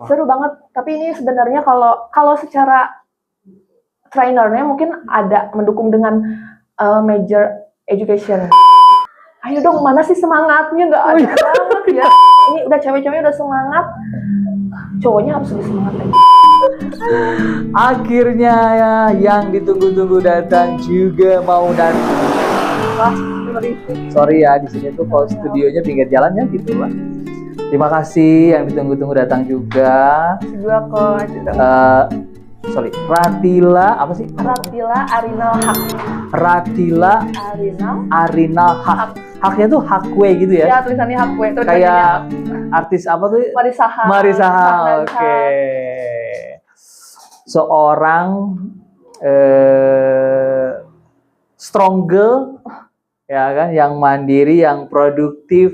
Seru banget. Tapi ini sebenarnya kalau secara trainernya mungkin ada mendukung dengan major education. Ayo dong, mana sih semangatnya? Nggak ada banget ya. Ini udah cewek-cewek udah semangat, cowoknya harus lebih semangat lagi. Akhirnya ya, yang ditunggu-tunggu datang juga mau datang. Sorry ya, di sini tuh kalau studionya pinggir jalannya gitu lah. Terima kasih yang ditunggu-tunggu datang juga. Juga kok. Sorry, Ratila apa sih? Ratila Arinal Haq. Ratila Arinal Haq. Haknya tuh Hakwe gitu ya? Ya, tulisannya Hakwe. Kayak artis apa tuh? Marissa Haq. Oke. Seorang strong girl, ya kan, yang mandiri, yang produktif,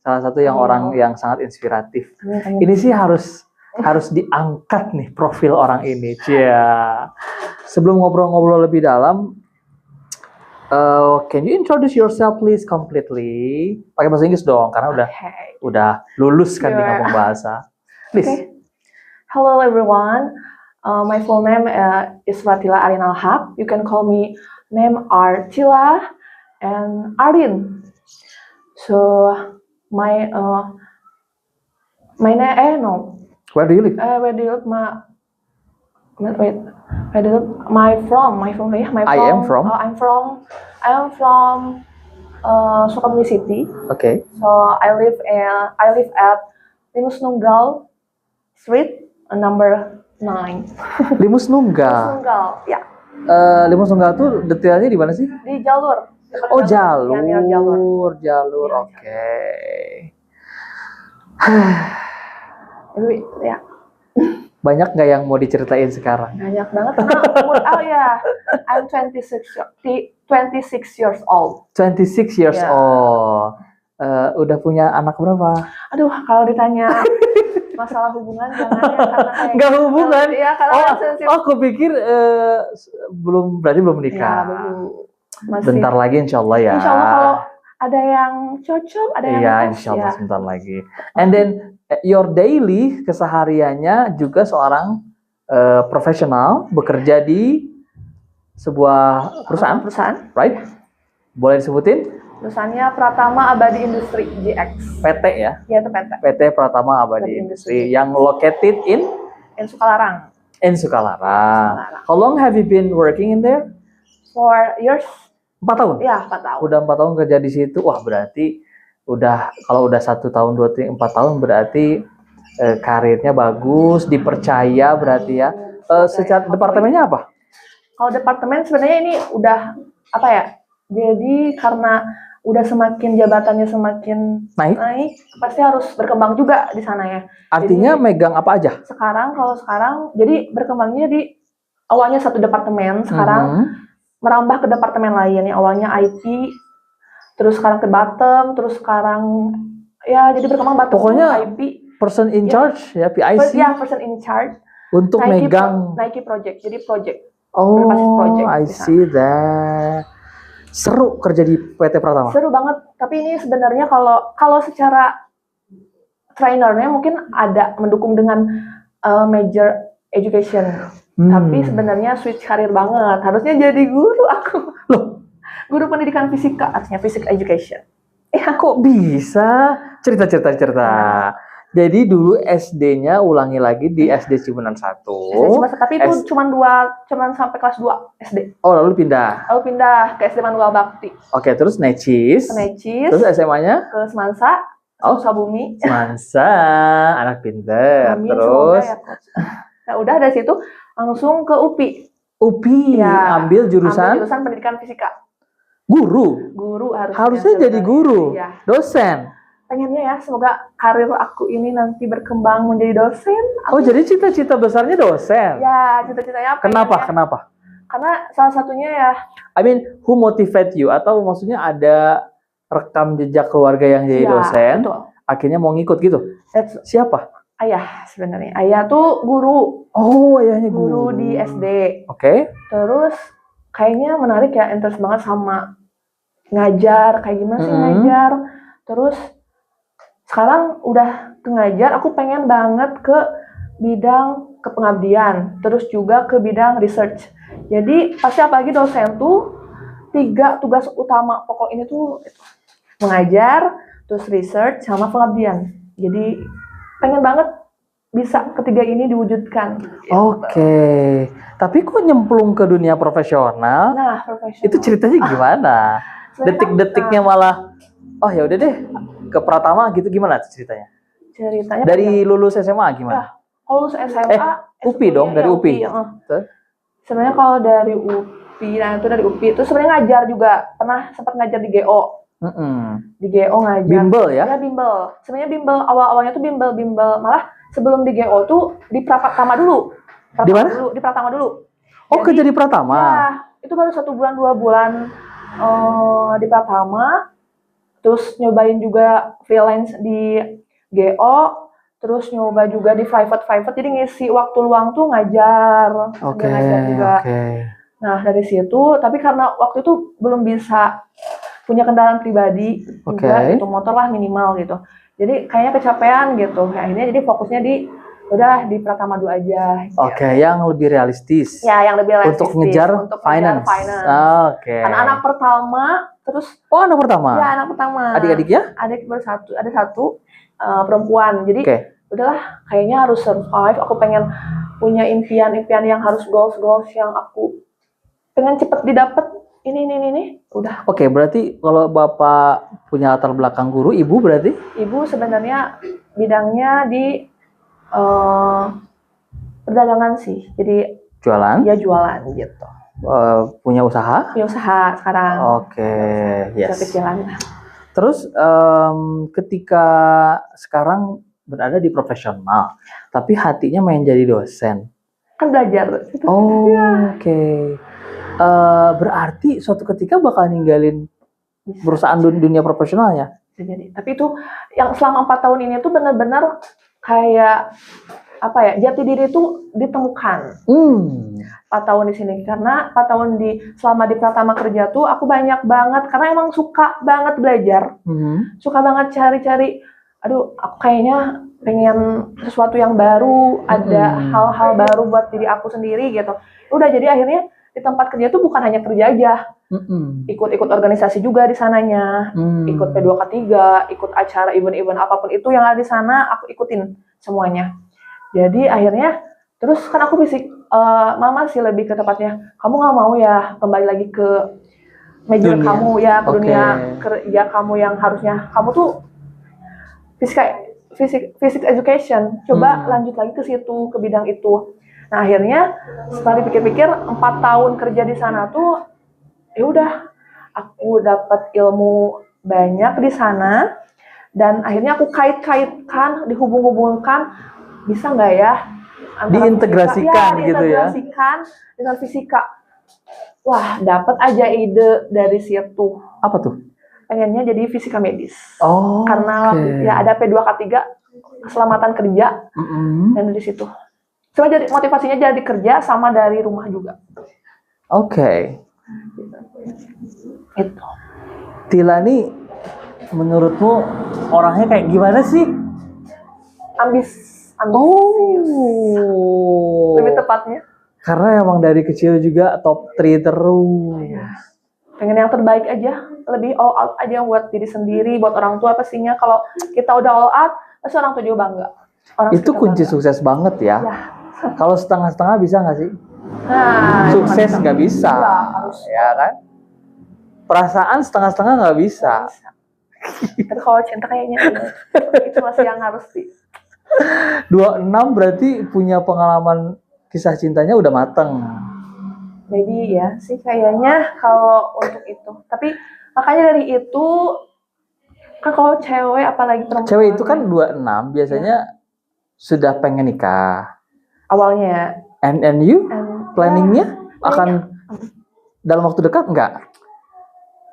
salah satu yang orang yang sangat inspiratif. Ini sih harus diangkat nih profil orang ini. Cia. Sebelum ngobrol-ngobrol lebih dalam, can you introduce yourself please completely? Pakai bahasa Inggris dong, karena udah lulus kan di kampung bahasa. Please. Okay. Hello everyone. My full name is Ratila Arinal Haq. You can call me name Artila and Arin. So my name Where do you live? Where do you live? Where do you live? My family. I am from. I'm from Sukabumi City. Okay. So I live at Limus Nunggal Street, number 9. Limus Nunggal. Ya. Limus Nunggal tuh detailnya di mana sih? Di jalur. Oh, jalur. Ya, jalur. Oke. Ya. Banyak nggak yang mau diceritain sekarang? Banyak banget. I'm 26 years old. 26 years old. Udah punya anak berapa? Aduh, kalau ditanya masalah hubungan jangan ya, karena kayak nggak hubungan. Iya, aku pikir berarti belum menikah. Ya, belum. Masih. Bentar lagi insya Allah ya. Insya Allah kalau ada yang cocok, ada yang iya, pas, insya Allah sebentar lagi. And then your daily kesehariannya juga seorang profesional bekerja di sebuah perusahaan, right? Boleh disebutin? Perusahaannya Pratama Abadi Industri GX. PT ya? Iya, itu PT. PT Pratama Abadi Industri yang located in Sukalarang. In Sukalarang. How long have you been working in there? 4 years. 4 tahun? Iya, 4 tahun. Udah 4 tahun kerja di situ. Wah, berarti kalau udah 1 tahun, 2 tahun, 4 tahun berarti karirnya bagus, dipercaya berarti ya. Secara departemennya apa? Kalau departemen sebenarnya ini udah apa ya? Jadi karena udah semakin jabatannya semakin naik, pasti harus berkembang juga di sana ya. Artinya jadi, megang apa aja? Kalau sekarang jadi berkembangnya di awalnya satu departemen, sekarang merambah ke departemen lain. Yang awalnya IT, terus sekarang ke bottom, terus sekarang ya jadi berkembang bottom. Pokoknya IP, person in charge ya, PIC. Ya, person in charge. Untuk megang Nike project, jadi project. Oh, I see that. Seru kerja di PT Pratama. Seru banget. Tapi ini sebenarnya kalau secara trainernya mungkin ada mendukung dengan major education. Tapi sebenarnya switch karir banget. Harusnya jadi guru aku. Loh, guru pendidikan fisika, artinya physics education. Ya, kok bisa? Cerita. Jadi dulu SD-nya ulangi lagi di SD Cibunan 1. Tapi itu cuman sampai kelas 2 SD. Oh, lalu pindah ke SD Manual Bakti. Oke, terus Necis. Terus SMA-nya? Ke Semansa, Sukabumi. Semansa, anak pinter. Terus ya, udah dari situ langsung ke UPI. Ya, ambil jurusan pendidikan fisika. Guru harusnya jadi guru. Ya. Dosen. Pengennya ya, semoga karir aku ini nanti berkembang menjadi dosen. Jadi cita-cita besarnya dosen? Ya, cita-citanya apa? Kenapa? Karena salah satunya ya. I mean, who motivate you? Atau maksudnya ada rekam jejak keluarga yang jadi dosen, betul. Akhirnya mau ngikut gitu? Siapa? Ayah sebenarnya. Ayah tuh guru. Oh, ayahnya guru di SD. Oke. Terus kayaknya menarik ya, interest banget sama ngajar. Kayak gimana sih ngajar? Terus sekarang udah ngajar, aku pengen banget ke bidang kepengabdian, terus juga ke bidang research. Jadi pasti apalagi dosen tuh 3 tugas utama pokok ini tuh mengajar, terus research sama pengabdian. Jadi pengen banget bisa ketiga ini diwujudkan. Oke. Tapi kok nyemplung ke dunia profesional? Nah, profesional. Itu ceritanya gimana? Detik-detiknya malah, oh ya udah deh ke Pratama gitu, gimana ceritanya? Ceritanya Dari lulus SMA gimana? kalau SMA UPI dong, dari UPI. Sebenarnya kalau dari UPI, nah itu dari UPI itu sebenarnya ngajar juga, pernah sempat ngajar di GO. Di GO ngajar. Bimbel ya? Ya bimbel. Sebenarnya bimbel awal-awalnya tuh bimbel malah sebelum di GO tuh di Pratama dulu. Di mana? Di Pratama dulu. Oh, kerja di Pratama. Ya, itu baru 1 bulan 2 bulan di Pratama. Terus nyobain juga freelance di GO. Terus nyoba juga di private, jadi ngisi waktu luang tuh ngajar, ngajar juga. Nah dari situ, tapi karena waktu itu belum bisa punya kendaraan pribadi, juga itu motor lah minimal gitu. Jadi kayaknya kecapean gitu. Akhirnya jadi fokusnya udah di Pratama dulu aja. Oke, yang lebih realistis. Ya, yang lebih realistis. Untuk ngejar finance. Anak pertama, terus. Oh, anak pertama. Ya, anak pertama. Adik-adiknya? Adik baru ada satu. Perempuan, jadi udahlah kayaknya harus survive. Aku pengen punya impian yang harus goals yang aku pengen cepet didapat. Ini udah. Oke, berarti kalau bapak punya latar belakang guru, ibu berarti? Ibu sebenarnya bidangnya di perdagangan sih, jadi jualan? Ya jualan gitu. Punya usaha? Punya usaha sekarang. Oke, yes. Kecil-kecilan. Terus ketika sekarang berada di profesional, tapi hatinya main jadi dosen. Kan belajar. Oke. Berarti suatu ketika bakal ninggalin perusahaan dunia profesionalnya. Jadi, tapi itu yang selama 4 tahun ini tuh benar-benar kayak apa ya, jati diri itu ditemukan. 4 tahun di sini, karena 4 tahun selama di Pratama kerja tuh aku banyak banget, karena emang suka banget belajar, suka banget cari-cari, aduh aku kayaknya pengen sesuatu yang baru, ada hal-hal baru buat diri aku sendiri gitu. Udah, jadi akhirnya di tempat kerja tuh bukan hanya kerja aja, ikut-ikut organisasi juga di sananya, ikut P2K3, ikut acara event-event apapun itu yang ada di sana, aku ikutin semuanya. Jadi akhirnya, terus kan aku mama sih lebih ke tepatnya, kamu nggak mau ya kembali lagi ke major kamu ya, ke dunia kerja kamu yang harusnya kamu tuh physics education, coba lanjut lagi ke situ, ke bidang itu. Nah akhirnya setelah dipikir-pikir 4 tahun kerja di sana tuh, ya udah aku dapat ilmu banyak di sana, dan akhirnya aku kait-kaitkan, dihubung-hubungkan, bisa nggak ya diintegrasikan gitu ya, dengan fisika. Wah, dapat aja ide dari situ. Apa tuh? Pengennya jadi fisika medis. Karena ya ada P2K3 keselamatan kerja, dan dari situ. Cuma jadi motivasinya jadi kerja sama dari rumah juga. Itu. Tila nih, menurutmu orangnya kayak gimana sih? Ambisius. Lebih tepatnya. Karena emang dari kecil juga top 3 terus. Pengen yang terbaik aja, lebih all out aja buat diri sendiri, buat orang tua pastinya. Kalau kita udah all out, pasti orang tua juga bangga. Itu kunci sukses banget ya. Kalau setengah-setengah bisa nggak sih? Sukses nggak bisa. Ya kan? Perasaan setengah-setengah nggak bisa. Tapi kalau cinta kayaknya itu masih yang harus 26 berarti punya pengalaman kisah cintanya udah mateng. Maybe ya sih kayaknya kalau untuk itu. Tapi makanya dari itu kan kalau cewek apalagi perempuan. Cewek itu kan 26 biasanya sudah pengen nikah. Awalnya. And you planningnya akan dalam waktu dekat enggak?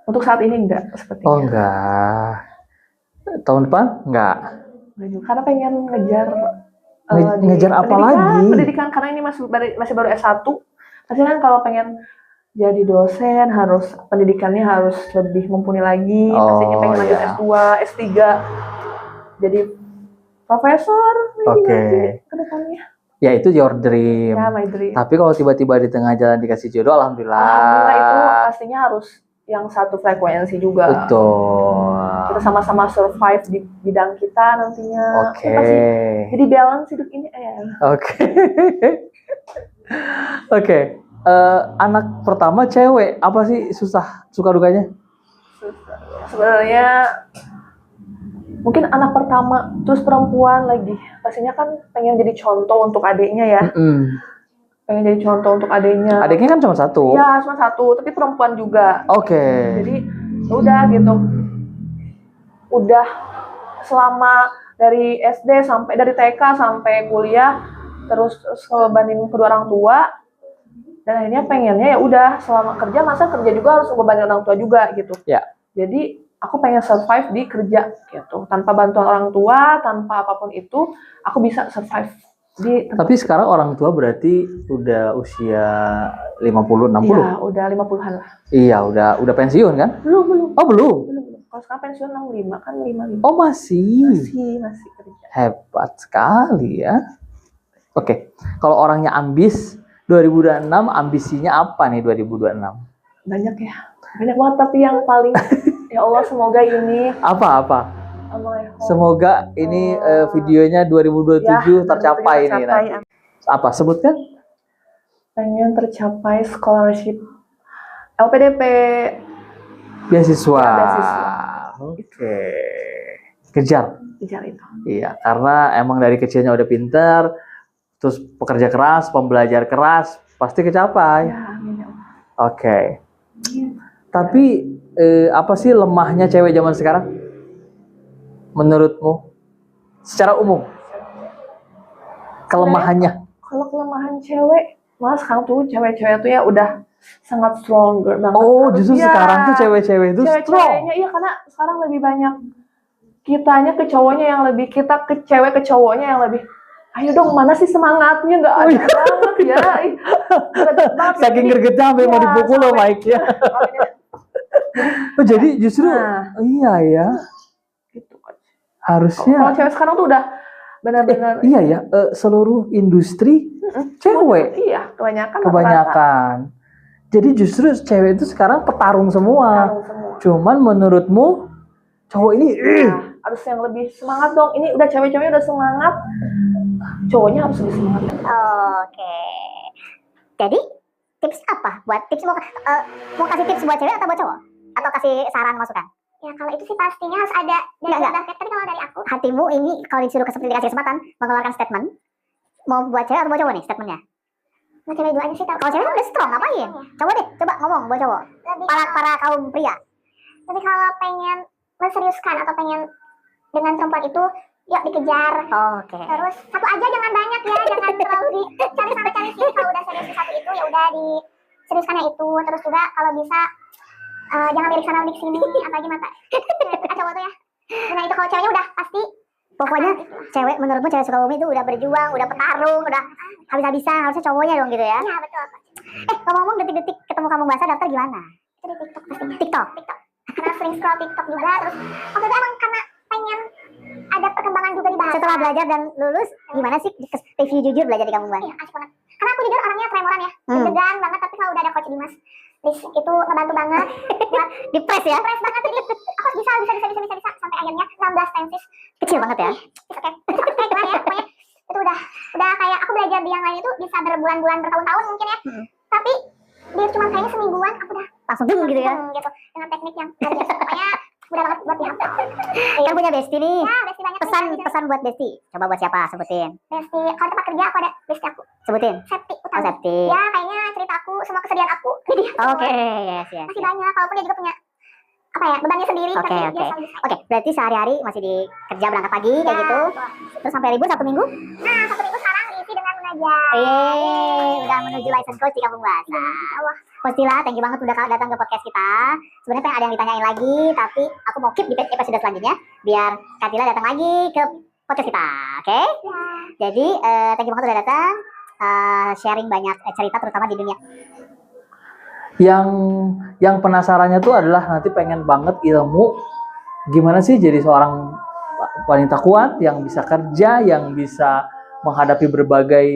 Untuk saat ini enggak sepertinya. Enggak. Tahun depan enggak. Karena pengen ngejar apa lagi? Pendidikan, karena ini masih baru S1. Pasti kan kalau pengen jadi dosen harus pendidikannya harus lebih mumpuni lagi. Pastinya pengen lanjut S2, S3. Jadi profesor ke depannya. Ya itu your dream. Ya, my dream. Tapi kalau tiba-tiba di tengah jalan dikasih jodoh, alhamdulillah. Alhamdulillah itu pastinya harus yang satu frekuensi juga. Betul. Kita sama-sama survive di bidang kita nantinya. Oke. Pasti jadi balance hidup ini. Oke. Oke. Anak pertama cewek, apa sih suka dukanya? Sebenarnya mungkin anak pertama terus perempuan lagi, pastinya kan pengen jadi contoh untuk adiknya ya. Pengen jadi contoh untuk adiknya. Adiknya kan cuma satu. Iya, cuma satu, tapi perempuan juga. Oke. Jadi udah gitu. Udah selama dari SD sampai dari TK sampai kuliah terus ngebebanin kedua orang tua, dan akhirnya pengennya ya udah selama kerja, masa kerja juga harus ngebebanin orang tua juga gitu. Ya. Jadi aku pengen survive di kerja gitu, tanpa bantuan orang tua, tanpa apapun itu, aku bisa survive di. Tapi sekarang orang tua berarti udah usia 50, 60? Iya, udah 50-an lah. Iya, udah pensiun kan? Belum. Oh, belum. Kalau sekarang pensiun 65 kan 55. Oh, Masih kerja. Hebat sekali ya. Oke. Kalau orangnya ambis, 2026 ambisinya apa nih 2026? Banyak ya. Banyak banget, tapi yang paling ya Allah semoga ini Apa? Semoga ini videonya 2027 ya, tercapai nih nanti. Apa sebutkan? Pengen tercapai scholarship LPDP. Beasiswa. Ya, beasiswa. Oke. Kejar itu. Iya, karena emang dari kecilnya udah pinter, terus pekerja keras, pembelajar keras, pasti kecapai. Ya, amin ya Allah. Oke. Tapi apa sih lemahnya cewek zaman sekarang? Menurutmu? Secara umum. Kelemahannya. Kalau kelemahan cewek, malah sekarang tuh cewek-cewek tuh ya udah sangat stronger banget. Oh, justru sekarang tuh cewek-cewek itu strong. Cewek-ceweknya iya, karena sekarang lebih banyak kitanya ke cowoknya yang lebih, kita ke cewek ke cowoknya yang lebih. Ayo dong, mana sih semangatnya? Nggak ada banget ya. Greget banget. Saking gregetnya sampai mau dipukul loh mic-nya. Oh, jadi justru iya ya. Gitu kan. Harusnya. Kalau cewek sekarang tuh udah benar-benar. Iya ya, seluruh industri cewek. Iya, kebanyakan. Kebanyakan. Jadi justru cewek itu sekarang petarung semua. Cuman menurutmu cowok ini harus yang lebih semangat dong. Ini udah cewek-ceweknya udah semangat, cowoknya harus lebih semangat. Oke. Jadi tips apa buat tips mau kasih tips buat cewek atau buat cowok? Atau kasih saran masukan? Ya kalau itu sih pastinya harus ada dari Enggak. Tapi kalau dari aku, Hatimu ini kalau disuruh dikasih kesempatan mengeluarkan statement, mau buat cewek atau buat cowok nih statementnya? mau cewek dua aja sih. Kalau cewek kan udah strong, ngapain? Coba deh, coba ngomong buat cowok. Para kaum pria. Tapi kalau pengen menseriuskan atau pengen dengan perempuan itu, yuk dikejar. Oke. Terus satu aja, jangan banyak ya, jangan terlalu dicari sana cari sini. Kalau udah serius di satu itu, ya udah diseriuskannya itu. Terus juga kalau bisa jangan lirik sana lirik sini, apalagi mata cowok tuh ya. Nah itu kalau ceweknya udah pasti. Pokoknya cewek, menurutmu cewek Sukabumi itu udah berjuang, udah petarung, udah habis-habisan, harusnya cowoknya dong gitu ya. Iya betul. Ngomong-ngomong detik-detik ketemu kamu basah daftar gimana? Itu di TikTok pastinya. TikTok. Karena sering scroll TikTok juga. Terus waktu itu emang karena pengen ada perkembangan juga di bahasa. Setelah belajar dan lulus, gimana sih review jujur belajar di kampung Iya, basah? asik banget. Karena aku jujur orangnya tremoran ya, deg-degan banget. Tapi kalau udah ada Coach Dimas, please, itu ngebantu banget buat Depres ya? Depres banget. Jadi aku bisa sampai akhirnya 16 tensis. Kecil banget ya? Oke, keren ya. Pokoknya itu udah kayak aku belajar di yang lain itu bisa berbulan-bulan, bertahun-tahun mungkin ya. Tapi dia cuma kayaknya semingguan aku udah Langsung gitu ya? gitu dengan teknik yang luar biasa. Pokoknya mudah banget buat dihafal. Kan punya Besti nih. Ya, Besti banyak. Pesan buat Besti. Coba buat siapa? Sebutin. Besti, kalau tempat kerja aku ada Besti aku. Sebutin. Septi Oh, utama. Septi. Ya, kayaknya cerita aku, semua kesedihan aku. Jadi Oke, yes. masih banyak. Kalaupun dia juga punya apa ya, bebannya sendiri. Oke, tapi dia oke. selalu bisa. Oke, berarti sehari-hari masih di kerja berangkat pagi kayak Ya, gitu. betul. Terus sampai libur 1 minggu? Nah, 1 minggu sekarang diisi dengan mengajar. Udah menuju license coach di kampung basah. Allah. Coach Tila, thank you banget udah datang ke podcast kita. Sebenarnya pengen ada yang ditanyain lagi, tapi aku mau keep di episode selanjutnya biar Kak Tila datang lagi ke podcast kita, oke? Ya. Jadi thank you banget udah datang, sharing banyak cerita terutama di dunia. Yang penasarannya tuh adalah nanti pengen banget ilmu gimana sih jadi seorang wanita kuat yang bisa kerja, yang bisa menghadapi berbagai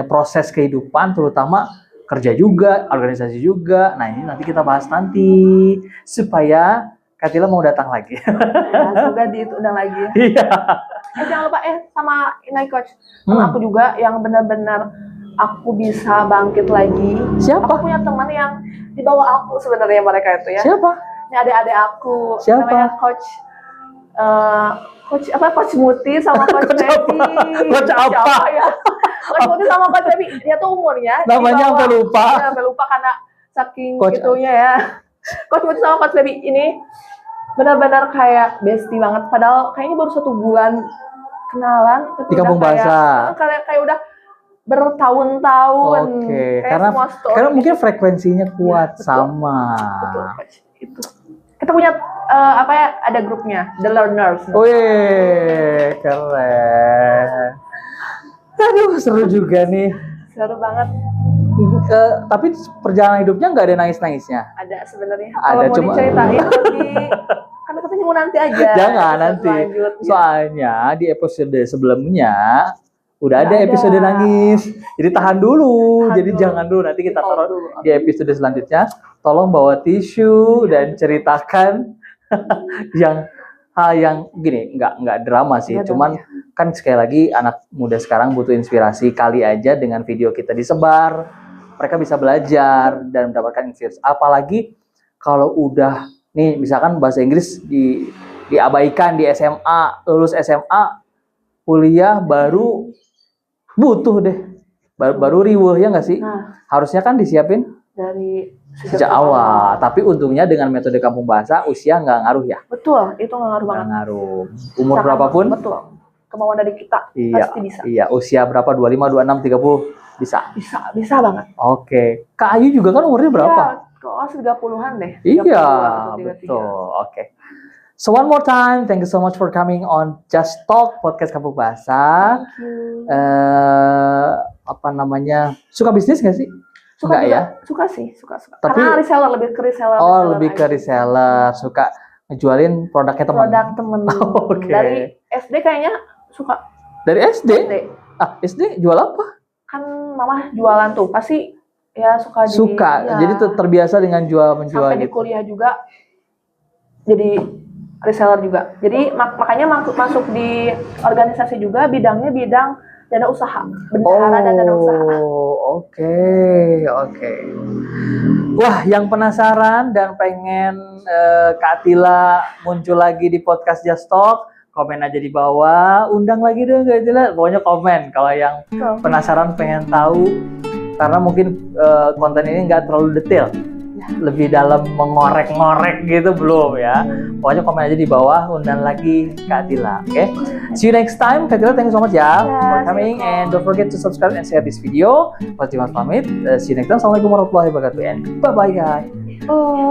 proses kehidupan, terutama kerja juga, organisasi juga. Nah, ini nanti kita bahas nanti supaya Katila mau datang lagi. Ya, semoga diundang lagi. Iya. Jangan lupa sama ini coach. Sama aku juga yang benar-benar aku bisa bangkit lagi. Siapa? Aku punya teman yang di bawah aku sebenarnya mereka itu ya. Siapa? Ini adik-adik aku. Siapa? Namanya coach Coach Muti sama Coach Baby. Coach apa? Siapa ya? Coach Muti sama Coach Baby. Dia tuh umurnya Namanya sampai lupa. Ya, sampai lupa karena saking Coach itunya ya. Coach Muti sama Coach Baby ini benar-benar kayak bestie banget. Padahal kayaknya baru 1 bulan kenalan. Tapi Di Kampung Bahasa. Kayak udah bertahun-tahun. Oke, Kayak karena mungkin frekuensinya kuat betul. sama. Betul, Coach. Itu. Kita punya ada grupnya, The Learners. Wih, keren. Aduh, seru juga nih. Seru banget. Tapi perjalanan hidupnya nggak ada nangis-nangisnya. Ada sebenarnya. Ada, Kalau mau cuma- diceritain nanti, karena katanya mau nanti aja. Jangan Episode nanti. selanjutnya. Soalnya di episode sebelumnya udah ada Udah ada. episode nangis. Jadi tahan dulu. Tahan Jadi dulu. jangan dulu. Nanti kita Di-hold taruh dulu. di episode selanjutnya. Tolong bawa tisu dan ceritakan yang hal yang gini, nggak drama sih. Nggak Cuman kan sekali lagi anak muda sekarang butuh inspirasi. Kali aja dengan video kita disebar, mereka bisa belajar dan mendapatkan inspirasi. Apalagi kalau udah nih misalkan bahasa Inggris diabaikan di SMA, lulus SMA, kuliah baru butuh deh, baru riweuh ya nggak sih? Nah, Harusnya kan disiapin dari sejak awal. Tapi untungnya dengan metode kampung bahasa usia nggak ngaruh ya, Betul, itu nggak ngaruh nggak banget. ngaruh. Umur Sangat- berapapun, Betul. Kemauan dari kita iya, pasti bisa. iya. Usia berapa? 25, 26, 30 bisa. Bisa banget. Oke. Kak Ayu juga kan umurnya berapa? Ya, kok 30-an deh. Iya, 30 atau 33. betul. Oke. So one more time, thank you so much for coming on Just Talk podcast Kampung Bahasa. Thank you. Apa namanya? Suka bisnis nggak sih? Suka Enggak juga, ya? Suka sih, suka. Tapi- Karena reseller, lebih ke reseller. Oh, lebih ke aja. reseller, suka ngejualin produknya teman. Produk temen. Oke. Dari SD kayaknya suka. Dari SD? SD. SD jual apa? Kan mama jualan tuh, pasti ya suka di... Suka. ya. Jadi terbiasa dengan menjual Sampai di gitu. kuliah juga jadi reseller juga. Jadi makanya masuk di organisasi juga, bidangnya bidang dana usaha, bendahara dan dana usaha. Oh, oke. Wah, yang penasaran dan pengen Kak Atila muncul lagi di podcast Just Talk, komen aja di bawah. Undang lagi dong Kak Atila. Pokoknya komen kalau yang Betul. penasaran pengen tahu, karena mungkin konten ini nggak terlalu detail. Lebih dalam mengorek-ngorek gitu belum ya. Pokoknya komen aja di bawah, undang lagi Kak Atila. Oke. See you next time. Kak Atila, thank you so much ya for coming, and don't forget to subscribe and share this video. Mas Dimas pamit. See you next time. Assalamualaikum warahmatullahi wabarakatuh, and bye bye guys. Oh.